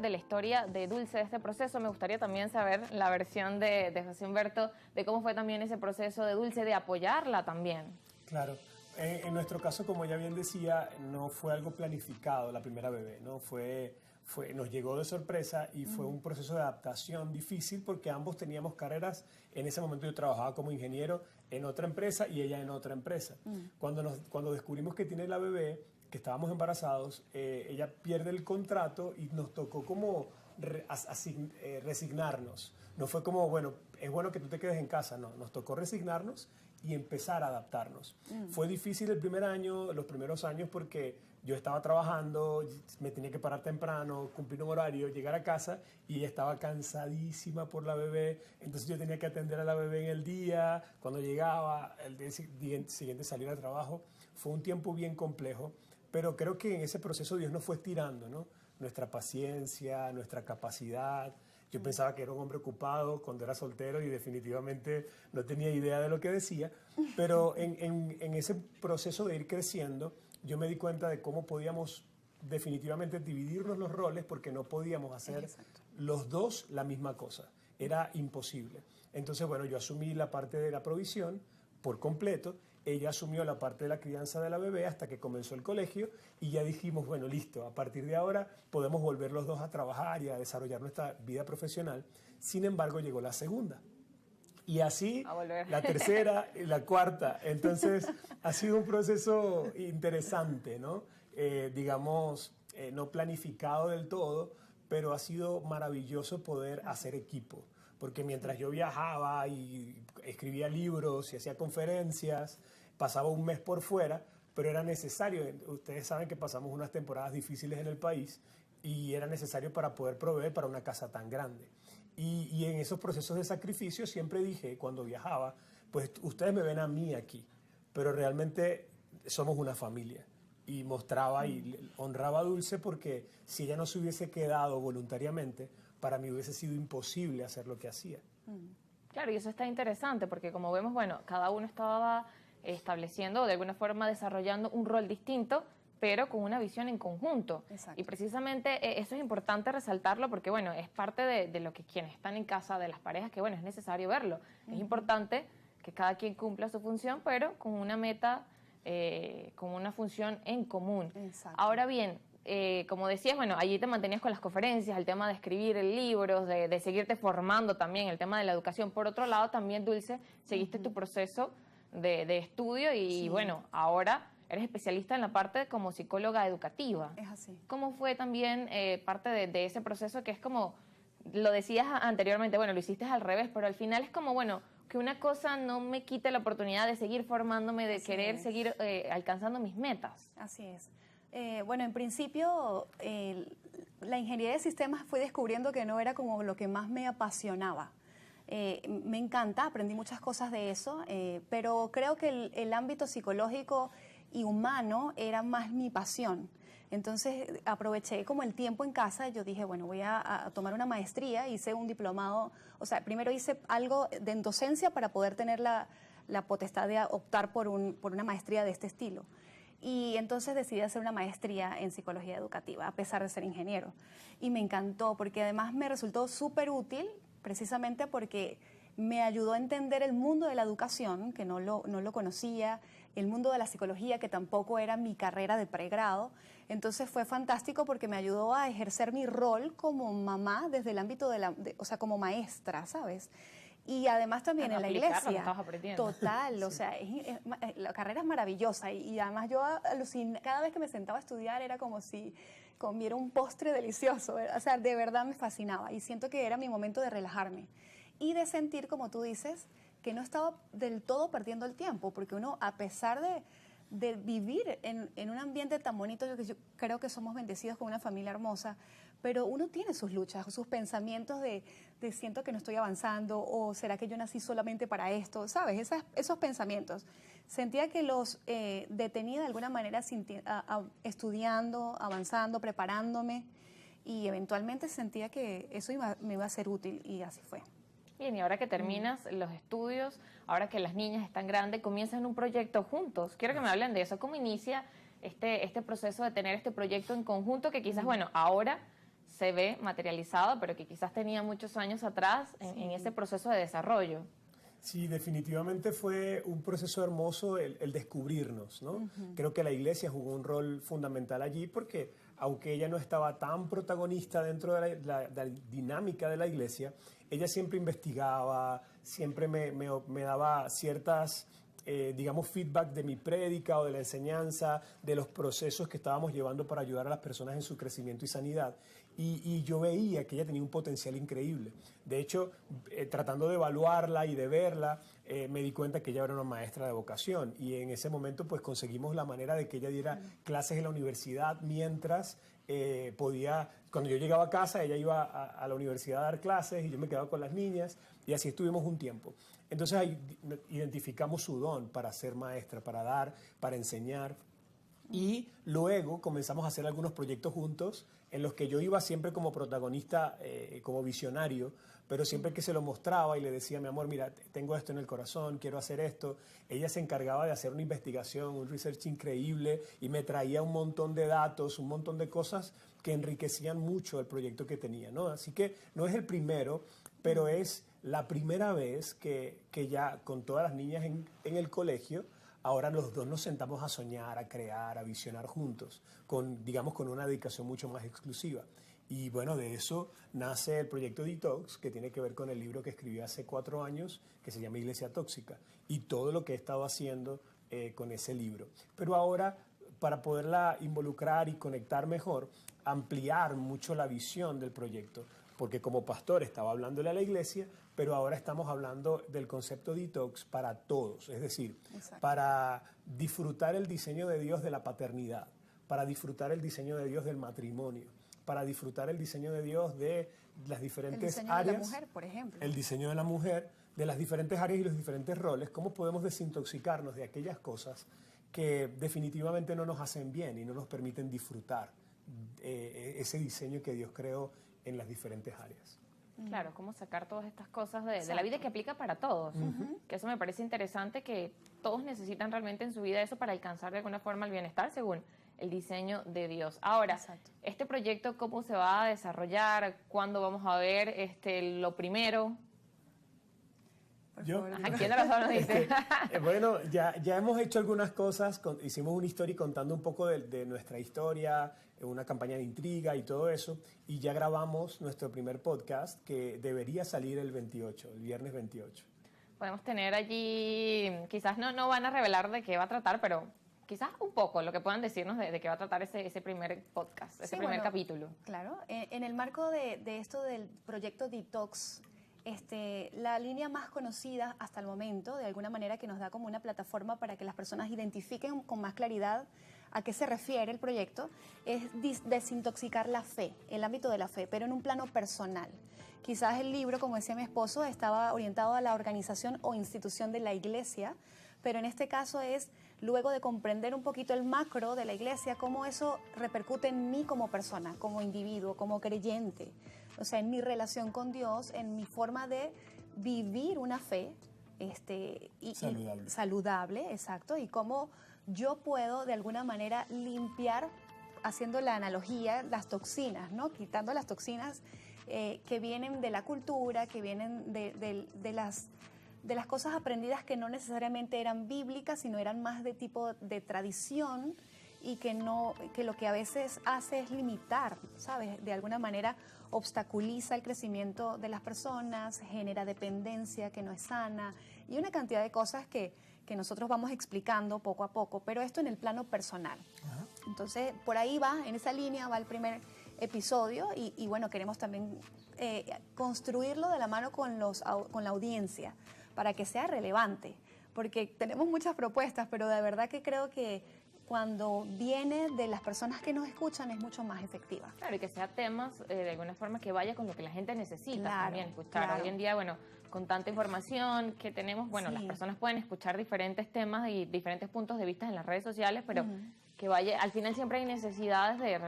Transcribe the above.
de la historia de Dulce, de este proceso, me gustaría también saber la versión de José Humberto, de cómo fue también ese proceso de Dulce, de apoyarla también. Claro. En nuestro caso, como ya bien decía, no fue algo planificado la primera bebé, ¿no? Nos llegó de sorpresa y fue un proceso de adaptación difícil porque ambos teníamos carreras. En ese momento yo trabajaba como ingeniero en otra empresa y ella en otra empresa. Cuando descubrimos que tiene la bebé, que estábamos embarazados, ella pierde el contrato y nos tocó como resignarnos. No fue como, bueno, es bueno que tú te quedes en casa, no, nos tocó resignarnos y empezar a adaptarnos. Fue difícil el primer año, los primeros años, porque yo estaba trabajando, me tenía que parar temprano, cumplir un horario, llegar a casa y ella estaba cansadísima por la bebé, entonces yo tenía que atender a la bebé en el día, cuando llegaba, el día siguiente salir al trabajo. Fue un tiempo bien complejo, pero creo que en ese proceso Dios nos fue estirando, ¿no? Nuestra paciencia, nuestra capacidad. Yo pensaba que era un hombre ocupado cuando era soltero y definitivamente no tenía idea de lo que decía, pero en ese proceso de ir creciendo, yo me di cuenta de cómo podíamos definitivamente dividirnos los roles porque no podíamos hacer los dos la misma cosa. Era imposible. Entonces, bueno, yo asumí la parte de la provisión por completo. Ella asumió la parte de la crianza de la bebé hasta que comenzó el colegio y ya dijimos, bueno, listo, a partir de ahora podemos volver los dos a trabajar y a desarrollar nuestra vida profesional. Sin embargo, llegó la segunda. Y así la tercera y la cuarta. Entonces, ha sido un proceso interesante, ¿no? No planificado del todo, pero ha sido maravilloso poder hacer equipo. Porque mientras yo viajaba y escribía libros y hacía conferencias, pasaba un mes por fuera, pero era necesario. Ustedes saben que pasamos unas temporadas difíciles en el país y era necesario para poder proveer para una casa tan grande. Y en esos procesos de sacrificio siempre dije, cuando viajaba, pues ustedes me ven a mí aquí, pero realmente somos una familia. Y mostraba y honraba a Dulce porque si ella no se hubiese quedado voluntariamente, para mí hubiese sido imposible hacer lo que hacía. Claro, y eso está interesante porque como vemos, bueno, cada uno estaba estableciendo, de alguna forma desarrollando un rol distinto, pero con una visión en conjunto. Exacto. Y precisamente eso es importante resaltarlo porque, bueno, es parte de lo que quienes están en casa, de las parejas, que, bueno, es necesario verlo. Es importante que cada quien cumpla su función, pero con una meta, con una función en común. Exacto. Ahora bien, como decías, bueno, allí te mantenías con las conferencias, el tema de escribir libros, de seguirte formando también, el tema de la educación. Por otro lado, también, Dulce, seguiste tu proceso de estudio y, bueno, ahora eres especialista en la parte como psicóloga educativa. Es así. ¿Cómo fue también parte de ese proceso que es como, lo decías anteriormente, bueno, lo hiciste al revés, pero al final es como, bueno, que una cosa no me quite la oportunidad de seguir formándome, de querer seguir alcanzando mis metas? Así es. Bueno, en principio, la ingeniería de sistemas fui descubriendo que no era como lo que más me apasionaba. Me encanta, aprendí muchas cosas de eso, pero creo que el ámbito psicológico y humano era más mi pasión. Entonces aproveché como el tiempo en casa, yo dije, bueno, voy a tomar una maestría, hice un diplomado, o sea, primero hice algo de docencia para poder tener la potestad de optar por una maestría de este estilo. Y entonces decidí hacer una maestría en psicología educativa, a pesar de ser ingeniero. Y me encantó, porque además me resultó súper útil, precisamente porque me ayudó a entender el mundo de la educación, que no lo conocía, el mundo de la psicología, que tampoco era mi carrera de pregrado. Entonces fue fantástico porque me ayudó a ejercer mi rol como mamá desde el ámbito o sea, como maestra, ¿sabes? Y además también en la iglesia. Total, o sea, la carrera es maravillosa y además yo aluciné, cada vez que me sentaba a estudiar era como si comiera un postre delicioso, o sea, de verdad me fascinaba y siento que era mi momento de relajarme y de sentir, como tú dices, que no estaba del todo perdiendo el tiempo, porque uno, a pesar de vivir en un ambiente tan bonito, yo creo que somos bendecidos con una familia hermosa, pero uno tiene sus luchas, sus pensamientos de siento que no estoy avanzando, o será que yo nací solamente para esto, ¿sabes? Esos pensamientos. Sentía que los detenía de alguna manera estudiando, avanzando, preparándome, y eventualmente sentía que eso me iba a ser útil, y así fue. Bien, y ahora que terminas los estudios, ahora que las niñas están grandes, comienzan un proyecto juntos. Quiero que me hablen de eso. ¿Cómo inicia este proceso de tener este proyecto en conjunto que quizás, bueno, ahora se ve materializado, pero que quizás tenía muchos años atrás en ese proceso de desarrollo. Sí, definitivamente fue un proceso hermoso el descubrirnos, ¿no? Creo que la iglesia jugó un rol fundamental allí porque, aunque ella no estaba tan protagonista dentro de la dinámica de la iglesia, ella siempre investigaba, siempre me daba ciertas, digamos, feedback de mi prédica o de la enseñanza, de los procesos que estábamos llevando para ayudar a las personas en su crecimiento y sanidad. Y yo veía que ella tenía un potencial increíble. De hecho, tratando de evaluarla y de verla, me di cuenta que ella era una maestra de vocación. Y en ese momento, pues, conseguimos la manera de que ella diera clases en la universidad mientras podía... Cuando yo llegaba a casa, ella iba a la universidad a dar clases y yo me quedaba con las niñas. Y así estuvimos un tiempo. Entonces, ahí identificamos su don para ser maestra, para dar, para enseñar. Y luego comenzamos a hacer algunos proyectos juntos en los que yo iba siempre como protagonista, como visionario, pero siempre que se lo mostraba y le decía, mi amor, mira, tengo esto en el corazón, quiero hacer esto, ella se encargaba de hacer una investigación, un research increíble y me traía un montón de datos, un montón de cosas que enriquecían mucho el proyecto que tenía, ¿no? Así que no es el primero, pero es la primera vez que ya con todas las niñas en el colegio, ahora los dos nos sentamos a soñar, a crear, a visionar juntos, digamos, con una dedicación mucho más exclusiva. Y bueno, de eso nace el proyecto Detox, que tiene que ver con el libro que escribí hace 4 años, que se llama Iglesia Tóxica, y todo lo que he estado haciendo con ese libro. Pero ahora, para poderla involucrar y conectar mejor, ampliar mucho la visión del proyecto, porque como pastor estaba hablándole a la iglesia, pero ahora estamos hablando del concepto detox para todos, es decir, para disfrutar el diseño de Dios de la paternidad, para disfrutar el diseño de Dios del matrimonio, para disfrutar el diseño de Dios de las diferentes áreas. El diseño de la mujer, por ejemplo. El diseño de la mujer, de las diferentes áreas y los diferentes roles, cómo podemos desintoxicarnos de aquellas cosas que definitivamente no nos hacen bien y no nos permiten disfrutar ese diseño que Dios creó en las diferentes áreas. Claro, cómo sacar todas estas cosas de la vida que aplica para todos. Que eso me parece interesante, que todos necesitan realmente en su vida eso para alcanzar de alguna forma el bienestar según el diseño de Dios. Ahora, este proyecto, ¿cómo se va a desarrollar? ¿Cuándo vamos a ver lo primero? Yo, ¿Quién de los dos nos dice? Bueno, ya hemos hecho algunas cosas, hicimos una historia contando un poco de nuestra historia, una campaña de intriga y todo eso, y ya grabamos nuestro primer podcast que debería salir el viernes 28. Podemos tener allí, quizás no van a revelar de qué va a tratar, pero quizás un poco lo que puedan decirnos de qué va a tratar ese primer podcast, ese primer capítulo. Claro, en el marco de esto del proyecto Detox, la línea más conocida hasta el momento, de alguna manera que nos da como una plataforma para que las personas identifiquen con más claridad a qué se refiere el proyecto, es desintoxicar la fe, el ámbito de la fe, pero en un plano personal. Quizás el libro, como decía mi esposo, estaba orientado a la organización o institución de la iglesia, pero en este caso es, luego de comprender un poquito el macro de la iglesia, cómo eso repercute en mí como persona, como individuo, como creyente. O sea, en mi relación con Dios, en mi forma de vivir una fe saludable, exacto, y cómo yo puedo de alguna manera limpiar, haciendo la analogía, las toxinas, ¿no? Quitando las toxinas que vienen de la cultura, que vienen de las cosas aprendidas que no necesariamente eran bíblicas, sino eran más de tipo de tradición, y que lo que a veces hace es limitar, ¿sabes? De alguna manera obstaculiza el crecimiento de las personas, genera dependencia que no es sana y una cantidad de cosas que nosotros vamos explicando poco a poco, pero esto en el plano personal. Entonces, por ahí va, en esa línea va el primer episodio y bueno, queremos también construirlo de la mano con la audiencia para que sea relevante, porque tenemos muchas propuestas, pero de verdad que creo que cuando viene de las personas que nos escuchan es mucho más efectiva. Claro, y que sea temas de alguna forma que vaya con lo que la gente necesita también escuchar. Claro. Hoy en día, bueno, con tanta información que tenemos, bueno, las personas pueden escuchar diferentes temas y diferentes puntos de vista en las redes sociales, pero que vaya, al final siempre hay necesidades de realmente